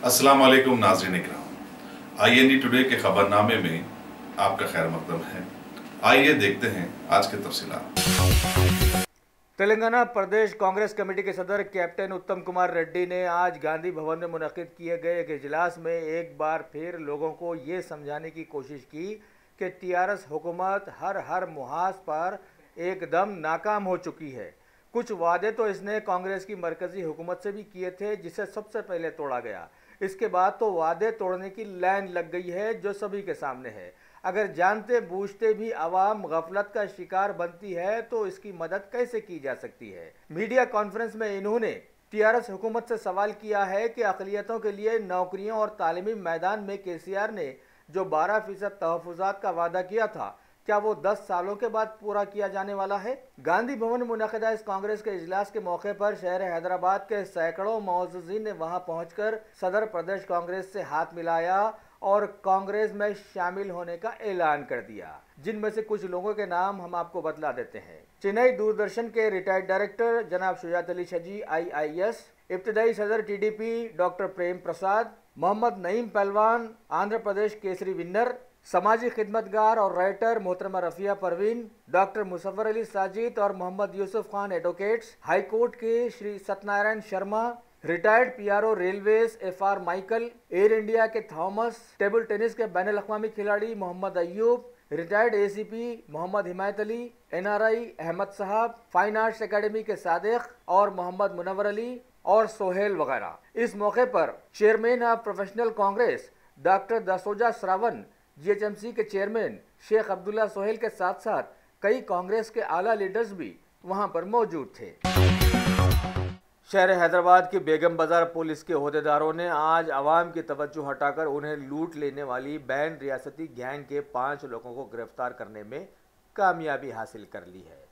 अस्सलाम वालेकुम नाज़रीन इकराम, IND टुडे के खबरनामे में आपका खैर मकदम है। आइए देखते हैं आज के तफसीलात। तेलंगाना प्रदेश कांग्रेस कमेटी के सदर कैप्टन उत्तम कुमार रेड्डी ने आज गांधी भवन में मुनक्किद किए गए एक इजलास में एक बार फिर लोगों को ये समझाने की कोशिश की कि TRS हुकूमत हर मुहाज पर एकदम नाकाम हो चुकी है। कुछ वादे तो इसने कांग्रेस की मरकजी हुकूमत से भी किए थे, जिसे सबसे पहले तोड़ा गया। इसके बाद तो वादे तोड़ने की लाइन लग गई है, जो सभी के सामने है। अगर जानते बूझते भी आवाम गफलत का शिकार बनती है तो इसकी मदद कैसे की जा सकती है। मीडिया कॉन्फ्रेंस में इन्होंने TRS हुकूमत से सवाल किया है कि अक़लियतों के लिए नौकरियों और तालीमी मैदान में KCR ने जो 12% तहफ़्फ़ुज़ात का वादा किया था, क्या वो 10 सालों के बाद पूरा किया जाने वाला है। गांधी भवन में मुनक़िदा इस कांग्रेस के इजलास के मौके पर शहर हैदराबाद के सैकड़ों मौजूदीन ने वहां पहुंचकर सदर प्रदेश कांग्रेस से हाथ मिलाया और कांग्रेस में शामिल होने का ऐलान कर दिया, जिनमें से कुछ लोगों के नाम हम आपको बतला देते हैं। चेन्नई दूरदर्शन के रिटायर्ड डायरेक्टर जनाब शुजात अली शजी IIS, इब्तदाई सदर TDP डॉक्टर प्रेम प्रसाद, मोहम्मद नईम पहलवान आंध्र प्रदेश केसरी विनर, समाजी खिदमतगार और राइटर मोहतरमा रफिया परवीन, डॉक्टर मुसव्वर अली साजिद और Mohammed Yusuf Khan advocates, high court के Shri Satyanarayana Sharma, retired PRO railways FR Michael, Air India के थॉमस, टेबल टेनिस के बैनुल अक़वामी खिलाड़ी Mohammed Ayub, retired ACP Mohammed Himayat Ali, NRI Ahmed Sahab, fine arts academy के सादिक और मोहम्मद मुनव्वर अली और सोहेल वगैरह। इस मौके पर chairman of professional Congress doctor Dasoja Shravan, GHMC के चेयरमैन शेख अब्दुल्ला सोहेल के साथ साथ कई कांग्रेस के आला लीडर्स भी वहां पर मौजूद थे। शहर हैदराबाद की बेगम बाजार पुलिस के ओहदेदारों ने आज आवाम की तवज्जो हटाकर उन्हें लूट लेने वाली बैन रियासती गैंग के 5 लोगों को गिरफ्तार करने में कामयाबी हासिल कर ली है।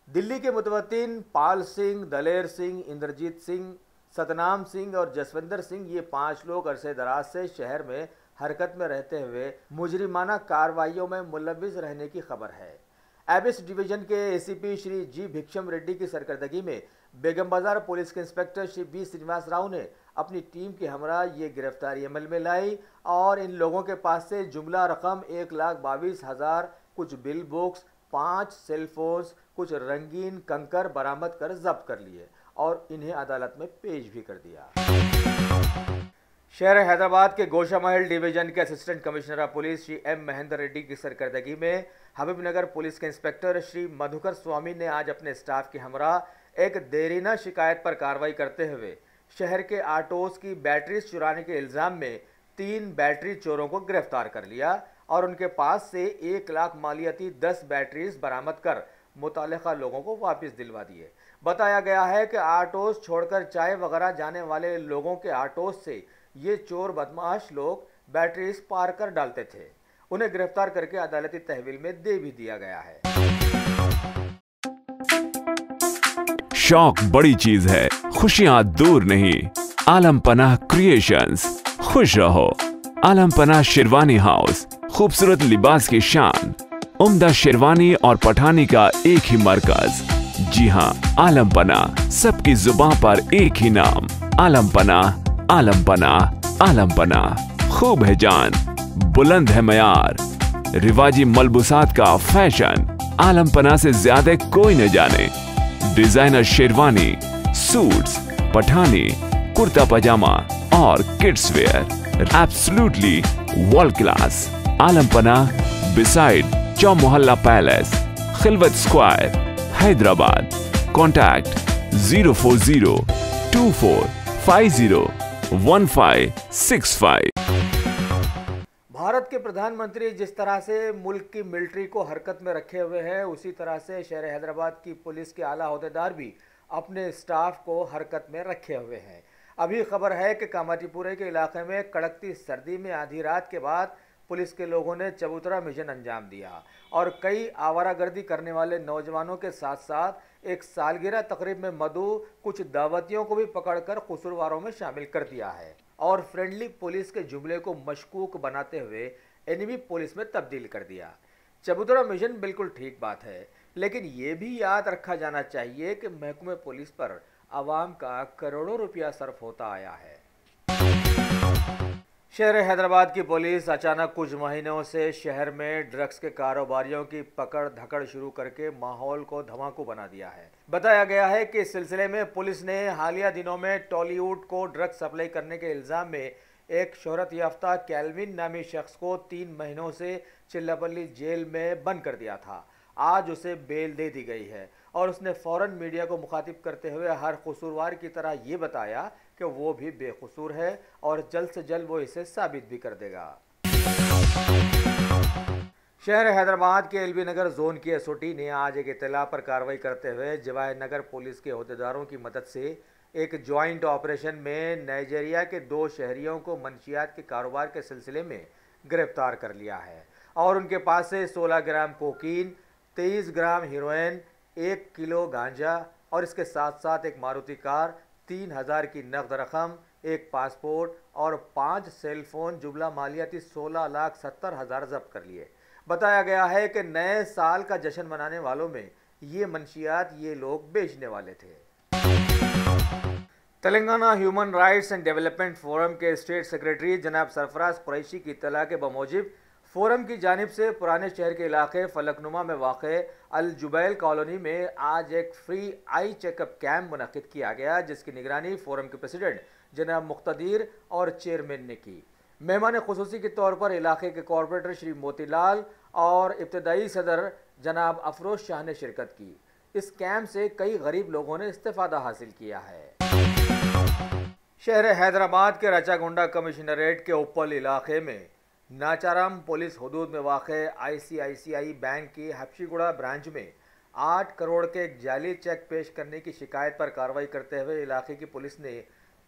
दिल्ली के मुतवत्तिन पाल सिंह, दलेर सिंह, इंद्रजीत सिंह, सतनाम सिंह और जसविंदर सिंह, ये 5 लोग अरसे दराज से शहर में हरकत में रहते हुए मुजरिमाना कार्रवाइयों में मुलव्विस रहने की खबर है। एबिस डिवीजन के ACP श्री G भिक्षम रेड्डी की सरकर्दगी में बेगम बाजार पुलिस के इंस्पेक्टर श्री B श्रीनिवास राव ने अपनी टीम के हमरा ये गिरफ्तारी अमल में लाई और इन लोगों के पास से जुमला रकम 1,22,000, कुछ बिल बुक्स, 5 सेलफोन्स, कुछ रंगीन कंकर बरामद कर जब्त कर लिए और इन्हें अदालत में पेश भी कर दिया। शहर हैदराबाद के गोशा महल डिवीजन के assistant commissioner of police Shri M Mahendra Reddy की सरकर्दगी में हबीबनगर पुलिस के इंस्पेक्टर श्री मधुकर स्वामी ने आज अपने स्टाफ के हमरा एक देरीना शिकायत पर कार्रवाई करते हुए शहर के ऑटोज की बैटरीज चुराने के इल्ज़ाम में 3 बैटरी चोरों को गिरफ्तार कर लिया और उनके पास से 1 लाख मालियती 10 बैटरीज बरामद कर मुतालिका लोगों को वापस दिलवा दिए। बताया गया है कि ऑटोज छोड़कर चाय वगैरह जाने वाले लोगों के ऑटोज से ये चोर बदमाश लोग बैटरीज पार कर डालते थे। उन्हें गिरफ्तार करके अदालती तहवील में दे भी दिया गया है। शौक बड़ी चीज है, खुशियां दूर नहीं। आलम पनाह क्रिएशंस, खुश रहो। आलम पनाह शेरवानी हाउस, खूबसूरत लिबास की शान, उम्दा शेरवानी और पठानी का एक ही मरकज। जी हाँ, आलम पनाह, सबकी जुबान पर एक ही नाम। आलम पनाह, आलम पनाह, आलम पनाह। खूब है जान, बुलंद है मयार, रिवाजी मलबूसात का फैशन आलम पनाह से ज्यादा कोई न जाने। डिजाइनर शेरवानी, सूट्स, पठानी, कुर्ता पजामा और kids wear, absolutely world class. Alam Panah beside Chowmahalla palace, Khilwat square, Hyderabad. Contact 04024501565। Bharat के प्रधानमंत्री जिस तरह से मुल्क की मिलिट्री को हरकत में रखे हुए हैं, उसी तरह से शहर हैदराबाद की पुलिस के आला ओहदेदार भी अपने स्टाफ को हरकत में रखे हुए हैं। अभी खबर है कि कामाटीपुरे के इलाके में कड़कती सर्दी में आधी रात के बाद पुलिस के लोगों ने चबूतरा मिशन अंजाम दिया और कई आवारागर्दी करने वाले नौजवानों के साथ साथ एक सालगिरह तकरीब में मदऊ कुछ दावतियों को भी पकड़कर कसूरवारों में शामिल कर दिया है और फ्रेंडली पुलिस के जुमले को मशकूक बनाते हुए एनिमी पुलिस में तब्दील कर दिया। चबूतरा मिशन बिल्कुल ठीक बात है, लेकिन ये भी याद रखा जाना चाहिए कि महकमे पुलिस पर आवाम का करोड़ों रुपया सर्फ होता आया है। शहर हैदराबाद की पुलिस अचानक कुछ महीनों से शहर में ड्रग्स के कारोबारियों की पकड़ धकड़ शुरू करके माहौल को धमाकू बना दिया है। बताया गया है कि इस सिलसिले में पुलिस ने हालिया दिनों में टॉलीवुड को ड्रग्स सप्लाई करने के इल्जाम में एक शोहरत याफ्ता कैल्विन नामी शख्स को 3 महीनों से चिल्लापल्ली जेल में बंद कर दिया था। आज उसे बेल दे दी गई है और उसने फौरन मीडिया को मुखातिब करते हुए हर कसूरवार की तरह ये बताया कि वो भी बेकसूर है और जल्द से जल्द वो इसे साबित भी कर देगा। शहर हैदराबाद के एलबी नगर जोन की एसओटी ने आज एक इत्तला पर कार्रवाई करते हुए जवाहर नगर पुलिस के अहदेदारों की मदद से एक ज्वाइंट ऑपरेशन में नाइजीरिया के 2 शहरियों को मंशियात के कारोबार के सिलसिले में गिरफ्तार कर लिया है और उनके पास से 16 ग्राम कोकीन, 23 ग्राम हीरोइन, 1 किलो गांजा और इसके साथ साथ एक मारुति कार, 3000 की नकद रकम, एक पासपोर्ट और 5 सेलफोन जुमला मालियाती 16,70,000 जब्त कर लिए। बताया गया है कि नए साल का जश्न मनाने वालों में ये मंशियात ये लोग बेचने वाले थे। Telangana human rights and development forum के स्टेट सेक्रेटरी जनाब सरफराज कुरैशी की इत्तला के बमूजिब फोरम की जानिब से पुराने शहर के इलाके फलकनुमा में वाक़े अल जुबैल कॉलोनी में आज एक फ्री आई चेकअप कैंप मुनक़िद किया गया, जिसकी निगरानी फोरम के प्रेसिडेंट जनाब मुख्तदीर और चेयरमैन ने की। मेहमान खुसूसी के तौर पर इलाके के कॉरपोरेटर श्री मोतीलाल और इब्तदाई सदर जनाब अफरोज शाह ने शिरकत की। इस कैंप से कई गरीब लोगों ने इस्तेफादा हासिल किया है। शहर हैदराबाद के रचागुंडा कमिश्नरेट के उप्पल इलाके में नाचाराम पुलिस हदूद में वाक़े ICICI बैंक की हफ्शीगुड़ा ब्रांच में 8 करोड़ के एक जाली चेक पेश करने की शिकायत पर कार्रवाई करते हुए इलाके की पुलिस ने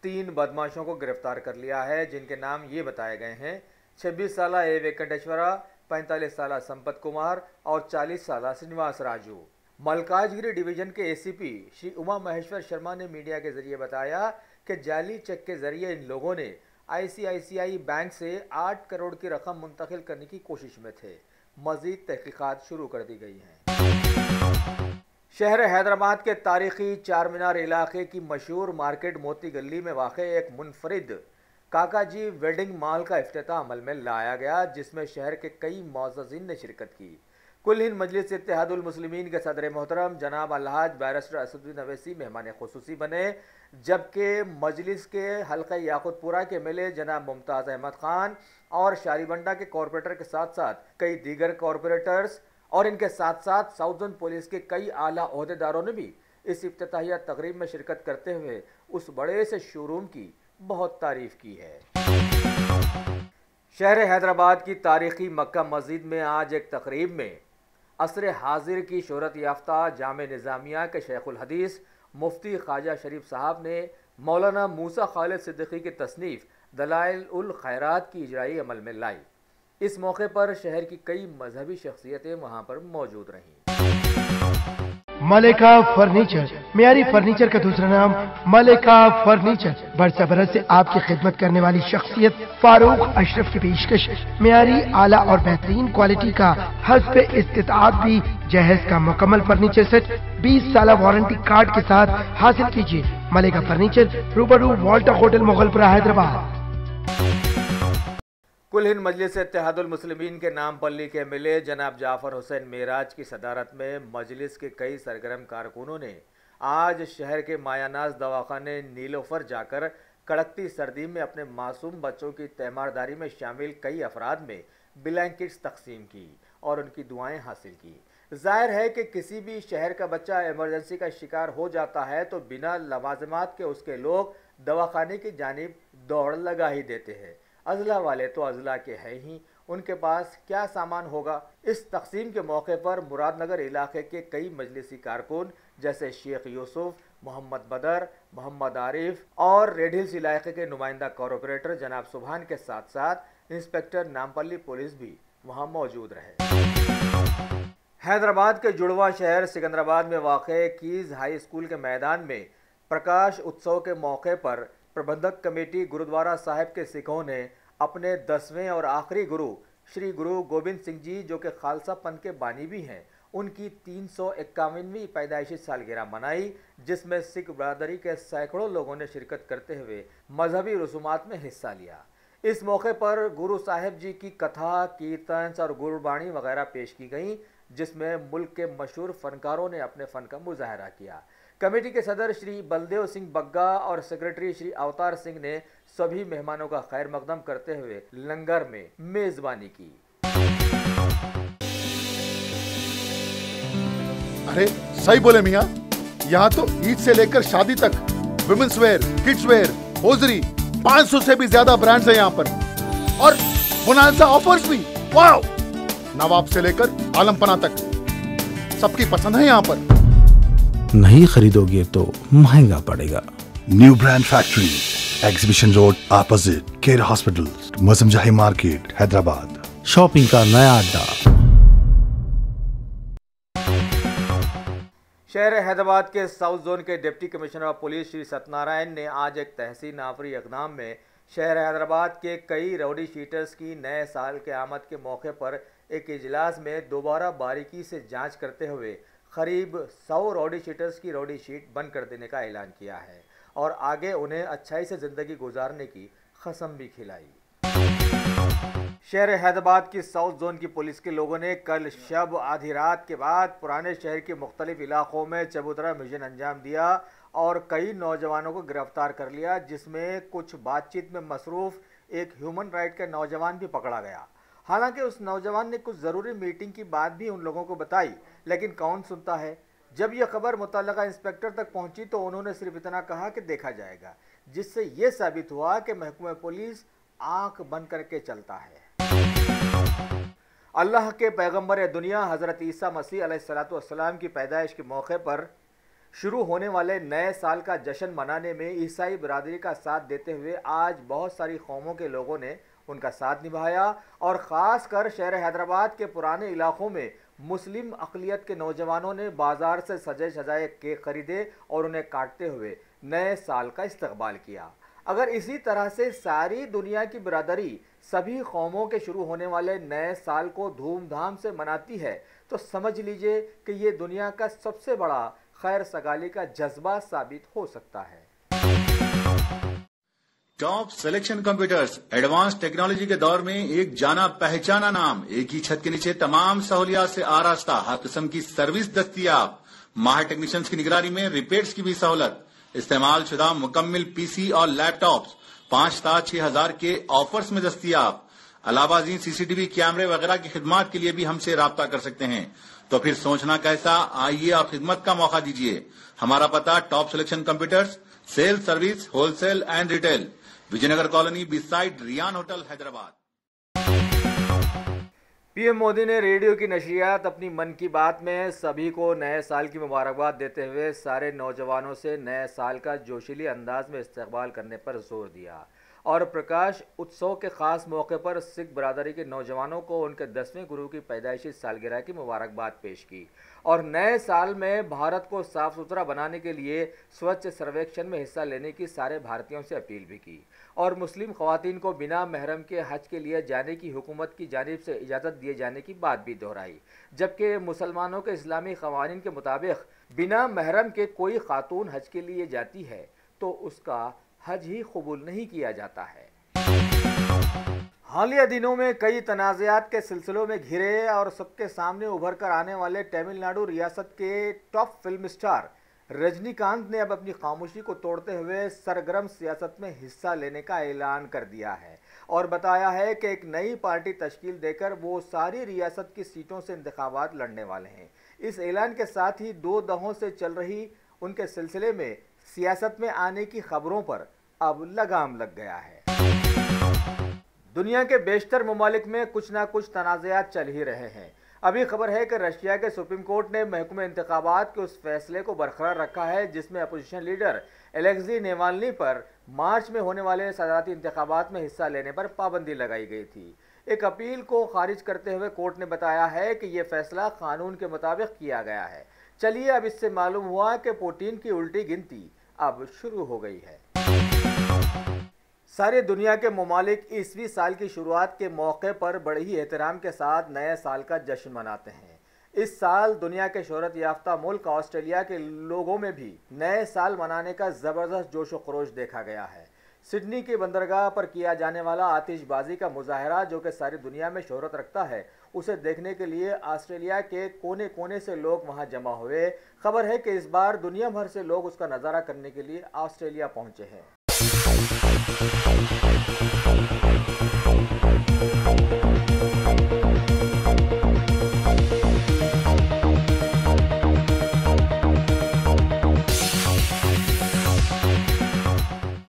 3 बदमाशों को गिरफ्तार कर लिया है, जिनके नाम ये बताए गए हैं 26 साल ए वेंकटेश्वरा, 45 साल संपत कुमार और 40 साल श्रीनिवास राजू। मलकाजगिरी डिवीजन के ACP श्री उमा महेश्वर शर्मा ने मीडिया के जरिए बताया कि जाली चेक के जरिए इन लोगों ने ICICI बैंक से 8 करोड़ की रकम मुंतकिल करने की कोशिश में थे। मजीद तहकीकात शुरू कर दी गई हैं। शहर हैदराबाद के तारीखी चार मीनार इलाके की मशहूर मार्केट मोती गली में वाक़े एक मुनफरिद काकाजी वेडिंग मॉल का इफ्तिताह अमल में लाया गया, जिसमें शहर के कई मुअज़्ज़िज़ीन ने शिरकत की। कुल हिंद मजलिस इत्तेहादुल मुस्लिमीन के सदर मोहतरम जनाब अलहाज बैरिस्टर असदुद्दीन अवैसी मेहमान खुसूसी बने, जबकि मजलिस के हल्का याकुतपुरा के MLA जनाब मुमताज़ अहमद खान और शारीबंडा के कॉरपोरेटर के साथ साथ कई दीगर कॉरपोरेटर्स और इनके साथ साथ साउथ जोन पुलिस के कई आला ओहदेदारों ने भी इस इफ्तिताहिया तकरीब में शिरकत करते हुए उस बड़े से शोरूम की बहुत तारीफ की है। शहर हैदराबाद की तारीखी मक्का मस्जिद में आज एक तकरीब में असर हाजिर की शोहरत याफ्ता जामे निज़ामिया के शेखुल हदीस मुफ्ती ख्वाजा शरीफ साहब ने मौलाना मूसा खालिद सिद्दीकी की तसनीफ़ दलाइल उल खैरात की इजराई अमल में लाई। इस मौके पर शहर की कई मजहबी शख्सियतें वहां पर मौजूद रहीं। मलिका फर्नीचर, मियारी फर्नीचर का दूसरा नाम मलिका फर्नीचर, बरसा बरस से आपकी खिदमत करने वाली शख्सियत फारूक अशरफ की पेशकश मियारी आला और बेहतरीन क्वालिटी का हस्ब इस्तिताअत भी जहेज का मुकम्मल फर्नीचर सेट 20 साल वारंटी कार्ड के साथ हासिल कीजिए। मलिका फर्नीचर, रूबरू वॉल्टर होटल मुगलपुरा हैदराबाद। कुल हिंद मजलिस इत्तेहादुल मुस्लिमीन के नामपल्ली के MLA जनाब जाफर हुसैन मेराज की सदारत में मजलिस के कई सरगर्म कारकुनों ने आज शहर के मायानाज दवाखाने नीलोफर जाकर कड़कती सर्दी में अपने मासूम बच्चों की तीमारदारी में शामिल कई अफराद में ब्लैंकेट्स तकसीम की और उनकी दुआएं हासिल की। जाहिर है कि किसी भी शहर का बच्चा इमरजेंसी का शिकार हो जाता है तो बिना लवाजमात के उसके लोग दवाखाने की जानिब दौड़ लगा ही देते हैं। अजला वाले तो अजला के हैं ही, उनके पास क्या सामान होगा। इस तकसीम के मौके पर मुरादनगर इलाके के कई मजलिसी कारकुन जैसे शेख यूसुफ, मोहम्मद बदर, मोहम्मद आरिफ और रेड हिल्स इलाके के नुमाइंदा कॉरपोरेटर जनाब सुभान के साथ साथ इंस्पेक्टर नामपल्ली पुलिस भी वहां मौजूद रहे। हैदराबाद के जुड़वा शहर सिकंदराबाद में वाक़े कीज हाई स्कूल के मैदान में प्रकाश उत्सव के मौके पर प्रबंधक कमेटी गुरुद्वारा साहिब के सिखों ने अपने 10वें और आखिरी गुरु श्री गुरु गोबिंद सिंह जी, जो कि खालसा पंथ के बानी भी हैं, उनकी 351वीं पैदाइशी सालगिरह मनाई, जिसमें सिख बरादरी के सैकड़ों लोगों ने शिरकत करते हुए मजहबी रसूमात में हिस्सा लिया। इस मौके पर गुरु साहिब जी की कथा, कीर्तन और गुरबाणी वगैरह पेश की गई, जिसमें मुल्क के मशहूर फनकारों ने अपने फन का मुजाहरा किया। कमेटी के सदर श्री बलदेव सिंह बग्गा और सेक्रेटरी श्री अवतार सिंह ने सभी मेहमानों का खैर मकदम करते हुए लंगर में मेजबानी की। अरे सही बोले मियाँ, यहाँ तो ईद से लेकर शादी तक women's wear, kids wear, hosiery 500 से भी ज्यादा ब्रांड्स हैं यहाँ पर और बोनांसा ऑफर्स भी। वाओ! नवाब से लेकर आलमपना तक सबकी पसंद है यहाँ पर। नहीं खरीदोगे तो महंगा पड़ेगा। New brand factory, exhibition road opposite care hospital, Moazzam Jahi market, Hyderabad. Shopping का नया अड्डा। शहर हैदराबाद के साउथ जोन के deputy commissioner of police Shri Satyanarayana ने आज एक तहसीन आफरी इक़दाम में शहर हैदराबाद के कई राउडी शीटर्स की नए साल के आमद के मौके पर एक इजलास में दोबारा बारीकी से जांच करते हुए करीब 100 राउडी शीटर्स की राउडी शीट बंद कर देने का ऐलान किया है और आगे उन्हें अच्छाई से ज़िंदगी गुजारने की कसम भी खिलाई। शहर हैदराबाद की साउथ जोन की पुलिस के लोगों ने कल शब आधी रात के बाद पुराने शहर के मुख्तलिफ इलाकों में चबूतरा मिशन अंजाम दिया और कई नौजवानों को गिरफ्तार कर लिया, जिसमें कुछ बातचीत में मसरूफ़ एक ह्यूमन राइट का नौजवान भी पकड़ा गया। हालांकि उस नौजवान ने कुछ ज़रूरी मीटिंग की बात भी उन लोगों को बताई, लेकिन कौन सुनता है। जब यह खबर मुतल्लका इंस्पेक्टर तक पहुंची तो उन्होंने सिर्फ इतना कहा कि देखा जाएगा, जिससे यह साबित हुआ कि महकमा पुलिस आंख बंद करके चलता है। अल्लाह के पैगंबर दुनिया हज़रत ईसा मसीह अलैहिस्सलाम की पैदाइश के मौके पर शुरू होने वाले नए साल का जश्न मनाने में ईसाई बरादरी का साथ देते हुए आज बहुत सारी कौमों के लोगों ने उनका साथ निभाया और ख़ास कर शहर हैदराबाद के पुराने इलाकों में मुस्लिम अक़लियत के नौजवानों ने बाज़ार से सजे सजाए केक खरीदे और उन्हें काटते हुए नए साल का इस्तकबाल किया। अगर इसी तरह से सारी दुनिया की बरादरी सभी कौमों के शुरू होने वाले नए साल को धूमधाम से मनाती है तो समझ लीजिए कि ये दुनिया का सबसे बड़ा खैर सगाली का जज्बा साबित हो सकता है। Top selection computers advance technology के दौर में एक जाना पहचाना नाम, एक ही छत के नीचे तमाम सहूलियात से आरास्ता, हर किस्म की सर्विस दस्तियाब, माहिर टेक्नीशियंस की निगरानी में रिपेयर्स की भी सहूलत, इस्तेमाल शुदा मुकम्मल पीसी और लैपटॉप्स 5 स्टार 6000 के ऑफर्स में दस्तियाब। अलावा सीसीटीवी कैमरे वगैरह की खिदमत के लिए भी हमसे राब्ता कर सकते हैं। तो फिर सोचना कैसा, आइए और खिदमत का मौका दीजिए। हमारा पता top selection computers, sale service, wholesale and retail, Vijayanagar colony beside Riyan hotel, Hyderabad. PM Modi ने रेडियो की नशरियात अपनी मन की बात में सभी को नए साल की मुबारकबाद देते हुए सारे नौजवानों से नए साल का जोशीले अंदाज में इस्तकबाल करने पर जोर दिया और प्रकाश उत्सव के खास मौके पर सिख बरादरी के नौजवानों को उनके 10वें गुरु की पैदाइशी सालगिरह की मुबारकबाद पेश की और नए साल में भारत को साफ सुथरा बनाने के लिए स्वच्छ सर्वेक्षण में हिस्सा लेने की सारे भारतीयों से अपील भी की और मुस्लिम ख़वातीन को बिना महरम के हज के लिए जाने की हुकूमत की जानिब से इजाज़त दिए जाने की बात भी दोहराई, जबकि मुसलमानों के इस्लामी क़वानीन के मुताबिक बिना महरम के कोई खातून हज के लिए जाती है तो उसका हज ही कबूल नहीं किया जाता है। हालिया दिनों में कई तनाज़ात के सिलसिलों में घिरे और सबके सामने उभर कर आने वाले तमिलनाडु रियासत के टॉप फिल्म स्टार रजनीकांत ने अब अपनी खामोशी को तोड़ते हुए सरगर्म सियासत में हिस्सा लेने का ऐलान कर दिया है और बताया है कि एक नई पार्टी तश्कील देकर वो सारी रियासत की सीटों से इंतखाबात लड़ने वाले हैं। इस ऐलान के साथ ही 2 दहों से चल रही उनके सिलसिले में सियासत में आने की खबरों पर अब लगाम लग गया है। दुनिया के बेशतर ममालिक में कुछ ना कुछ तनाज़ात चल ही रहे हैं। अभी खबर है कि रशिया के सुप्रीम कोर्ट ने महकमे इंतखाबात के उस फैसले को बरकरार रखा है जिसमें अपोजिशन लीडर एलेक्सी नेवाल्नी पर मार्च में होने वाले सदारती इंतखाबात में हिस्सा लेने पर पाबंदी लगाई गई थी। एक अपील को खारिज करते हुए कोर्ट ने बताया है कि यह फैसला कानून के मुताबिक किया गया है। चलिए अब इससे मालूम हुआ कि पुतिन की उल्टी गिनती अब शुरू हो गई है। सारे दुनिया के ममालिक ईस्वी साल की शुरुआत के मौके पर बड़े ही एहतराम के साथ नए साल का जश्न मनाते हैं। इस साल दुनिया के शोहरत याफ्ता मुल्क ऑस्ट्रेलिया के लोगों में भी नए साल मनाने का ज़बरदस्त जोश व खरोश देखा गया है। सिडनी के बंदरगाह पर किया जाने वाला आतिशबाजी का मुजाहरा, जो कि सारी दुनिया में शोहरत रखता है, उसे देखने के लिए ऑस्ट्रेलिया के कोने कोने से लोग वहां जमा हुए। खबर है कि इस बार दुनिया भर से लोग उसका नज़ारा करने के लिए ऑस्ट्रेलिया पहुंचे हैं।